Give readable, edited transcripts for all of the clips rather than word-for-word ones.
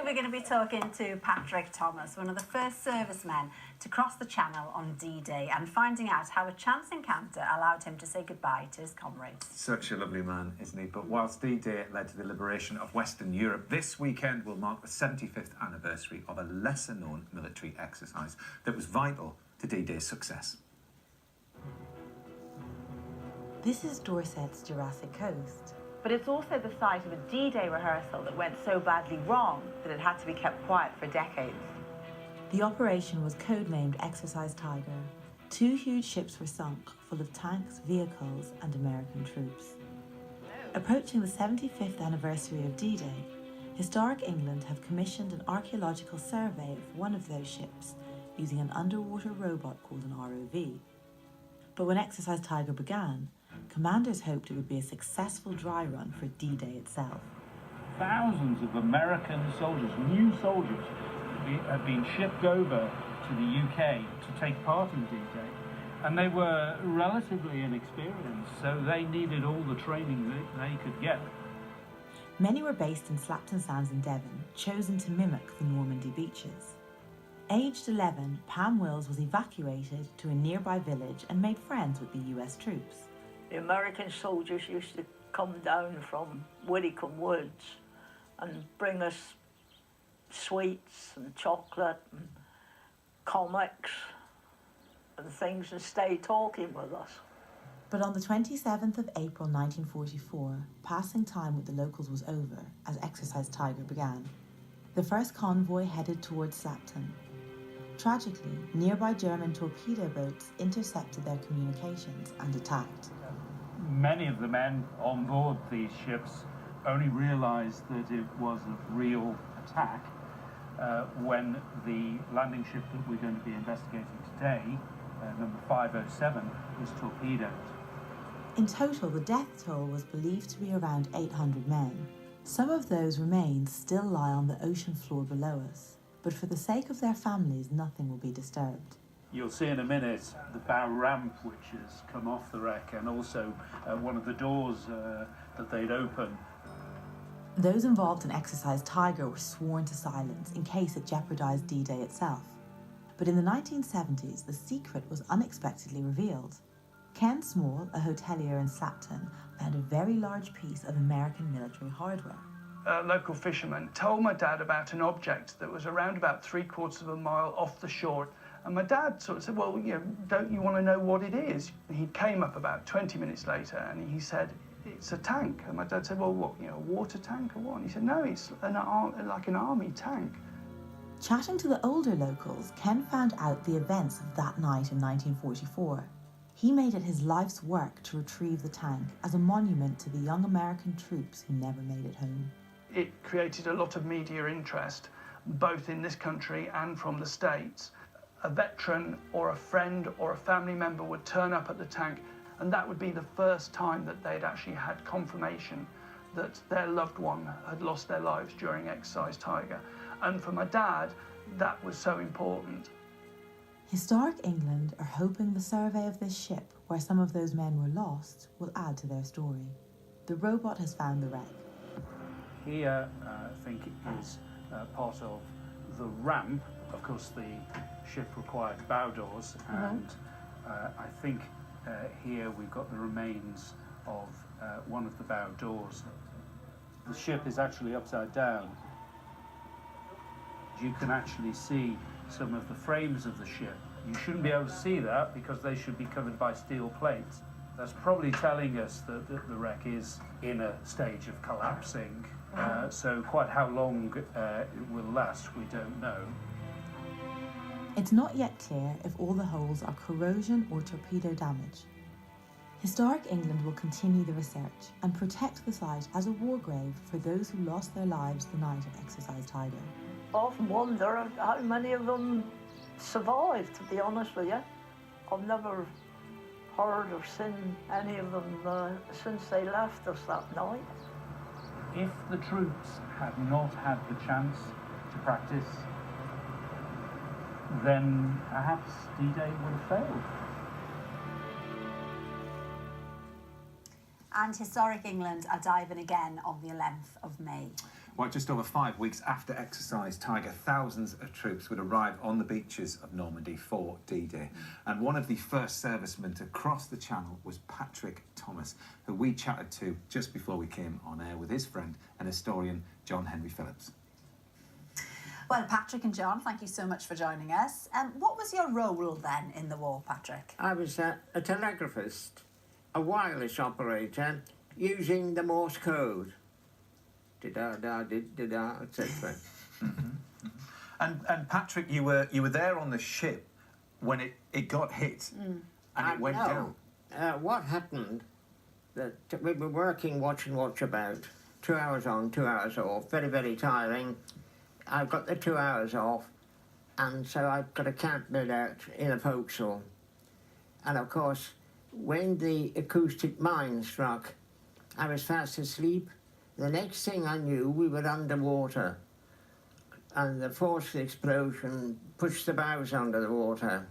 we're going to be talking to Patrick Thomas, one of the first servicemen to cross the Channel on D-Day, and finding out how a chance encounter allowed him to say goodbye to his comrades. Such a lovely man, isn't he? But whilst D-Day led to the liberation of Western Europe, this weekend will mark the 75th anniversary of a lesser-known military exercise that was vital to D-Day's success. This is Dorset's Jurassic Coast. But it's also the site of a D-Day rehearsal that went so badly wrong that it had to be kept quiet for decades. The operation was codenamed Exercise Tiger. 2 huge ships were sunk, full of tanks, vehicles, and American troops. Approaching the 75th anniversary of D-Day, Historic England have commissioned an archaeological survey of one of those ships using an underwater robot called an ROV. But when Exercise Tiger began, commanders hoped it would be a successful dry run for D-Day itself. Thousands of American soldiers, new soldiers, had been shipped over to the UK to take part in D-Day. And they were relatively inexperienced, so they needed all the training that they could get. Many were based in Slapton Sands in Devon, chosen to mimic the Normandy beaches. Aged 11, Pam Wills was evacuated to a nearby village and made friends with the US troops. The American soldiers used to come down from Widdicombe Woods and bring us sweets and chocolate and comics and things and stay talking with us. But on the 27th of April 1944, passing time with the locals was over as Exercise Tiger began. The first convoy headed towards Slapton. Tragically, nearby German torpedo boats intercepted their communications and attacked. Many of the men on board these ships only realised that it was a real attack when the landing ship that we're going to be investigating today, number 507, was torpedoed. In total, the death toll was believed to be around 800 men. Some of those remains still lie on the ocean floor below us, but for the sake of their families, nothing will be disturbed. You'll see in a minute the bow ramp which has come off the wreck, and also one of the doors that they'd opened. Those involved in Exercise Tiger were sworn to silence in case it jeopardised D-Day itself. But in the 1970s, the secret was unexpectedly revealed. Ken Small, a hotelier in Slapton, found a very large piece of American military hardware. A local fisherman told my dad about an object that was around about 3/4 of a mile off the shore. And my dad sort of said, well, don't you want to know what it is? And he came up about 20 minutes later and he said, it's a tank. And my dad said, well, what, a water tank or what? And he said, no, it's like an army tank. Chatting to the older locals, Ken found out the events of that night in 1944. He made it his life's work to retrieve the tank as a monument to the young American troops who never made it home. It created a lot of media interest, both in this country and from the States. A veteran or a friend or a family member would turn up at the tank, and that would be the first time that they'd actually had confirmation that their loved one had lost their lives during Exercise Tiger. And for my dad, that was so important. Historic England are hoping the survey of this ship, where some of those men were lost, will add to their story. The robot has found the wreck. Here, I think, is part of the ramp. Of course, the ship required bow doors, and I think here we've got the remains of one of the bow doors. The ship is actually upside down. You can actually see some of the frames of the ship. You shouldn't be able to see that because they should be covered by steel plates. That's probably telling us that the wreck is in a stage of collapsing. So quite how long it will last, we don't know. It's not yet clear if all the holes are corrosion or torpedo damage. Historic England will continue the research and protect the site as a war grave for those who lost their lives the night of Exercise Tiger. I often wonder how many of them survived, to be honest with you. I've never heard or seen any of them since they left us that night. If the troops had not had the chance to practice, then perhaps D-Day would have failed. And Historic England are diving again on the 11th of May. Well, just over 5 weeks after Exercise Tiger, thousands of troops would arrive on the beaches of Normandy for D-Day. And one of the first servicemen to cross the Channel was Patrick Thomas, who we chatted to just before we came on air with his friend and historian John Henry Phillips. Well, Patrick and John, thank you so much for joining us. What was your role then in the war, Patrick? I was a telegraphist, a wireless operator, using the Morse code. Da-da-da, etc. And Patrick, you were there on the ship when it got hit and it went down. What happened, that we were working watch and watch about, 2 hours on, 2 hours off, very, very tiring. I got the 2 hours off, and so I got a camp bed out in a forecastle. And of course, when the acoustic mine struck, I was fast asleep. The next thing I knew, we were underwater, and the force of the explosion pushed the bows under the water.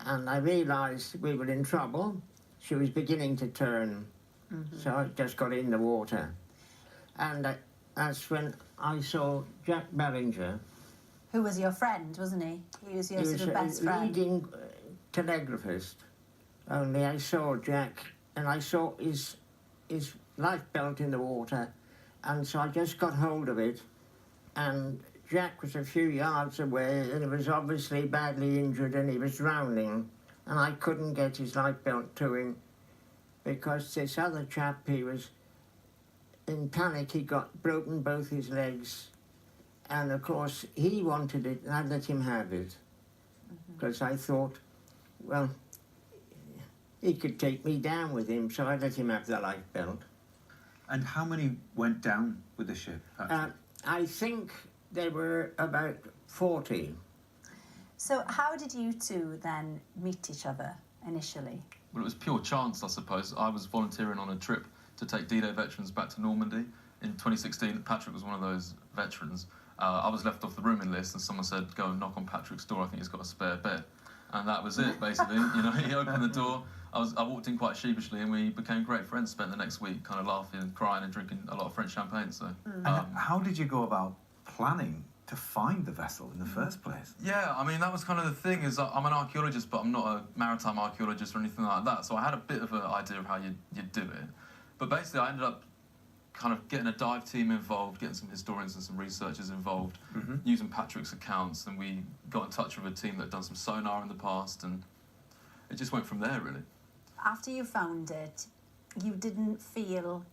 And I realised we were in trouble. She was beginning to turn, so I just got in the water. And that's when I saw Jack Bellinger. Who was your friend, wasn't he? He was your sort of best friend. Leading telegraphist. Only I saw Jack, and I saw his life belt in the water, and so I just got hold of it, and Jack was a few yards away, and he was obviously badly injured, and he was drowning, and I couldn't get his life belt to him because this other chap, he was in panic. He got broken both his legs, and of course he wanted it, and I let him have it because I thought, well, he could take me down with him, so I let him have the life belt. And how many went down with the ship, Patrick? I think there were about 40. So how did you two then meet each other initially? Well, it was pure chance, I suppose. I was volunteering on a trip to take D-Day veterans back to Normandy. In 2016, Patrick was one of those veterans. I was left off the rooming list, and someone said, go and knock on Patrick's door, I think he's got a spare bed. And that was it, basically. You know, he opened the door. I walked in quite sheepishly, and we became great friends. Spent the next week kind of laughing and crying and drinking a lot of French champagne. So, And how did you go about planning to find the vessel in the first place? yeah, I mean, that was kind of the thing. Is I'm an archaeologist, but I'm not a maritime archaeologist or anything like that. So I had a bit of an idea of how you'd do it. But basically, I ended up kind of getting a dive team involved, getting some historians and some researchers involved, using Patrick's accounts, and we got in touch with a team that had done some sonar in the past, and it just went from there, really. After you found it, you didn't feel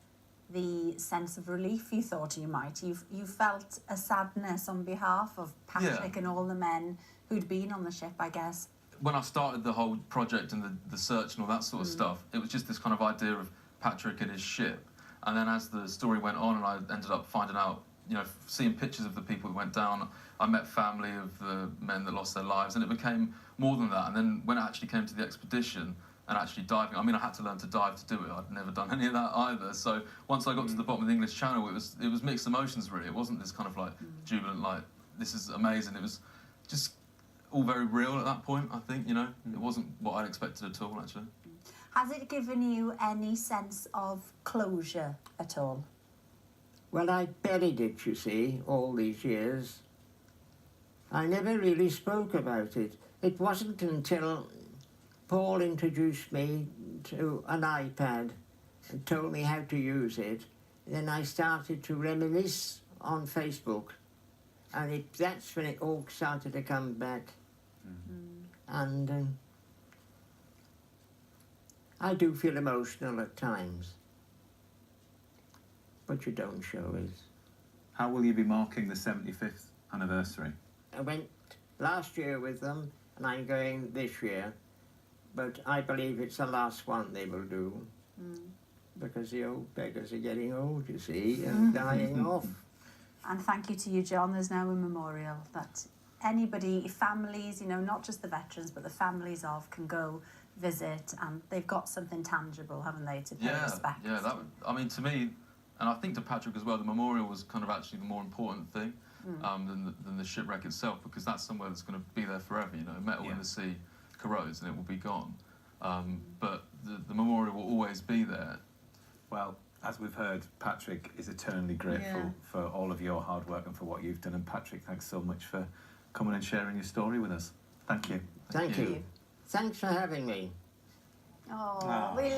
the sense of relief you thought you might. You felt a sadness on behalf of Patrick and all the men who'd been on the ship, I guess. When I started the whole project and the search and all that sort of stuff, it was just this kind of idea of Patrick and his ship. And then as the story went on and I ended up finding out, you know, seeing pictures of the people that went down, I met family of the men that lost their lives, and it became more than that. And then when it actually came to the expedition and actually diving, I mean, I had to learn to dive to do it. I'd never done any of that either. So once I got to the bottom of the English Channel, it was mixed emotions, really. It wasn't this kind of like jubilant, like, this is amazing. It was just all very real at that point, I think, you know. It wasn't what I'd expected at all, actually. Has it given you any sense of closure at all? Well, I buried it, you see, all these years. I never really spoke about it. It wasn't until Paul introduced me to an iPad and told me how to use it. Then I started to reminisce on Facebook, and that's when it all started to come back. And I do feel emotional at times, but you don't show it. How will you be marking the 75th anniversary? I went last year with them, and I'm going this year, but I believe it's the last one they will do, because the old beggars are getting old, you see, and dying off. And thank you to you, John. There's now a memorial that anybody, families, you know, not just the veterans, but the families of, can go visit, and they've got something tangible, haven't they, to pay respect. Yeah, that would, I mean, to me, and I think to Patrick as well, the memorial was kind of actually the more important thing than the shipwreck itself, because that's somewhere that's going to be there forever, you know. Metal in the sea corrodes and it will be gone. But the memorial will always be there. Well, as we've heard, Patrick is eternally grateful for all of your hard work and for what you've done. And Patrick, thanks so much for coming and sharing your story with us. Thank you. Thank you. Thanks for having me. Oh, we love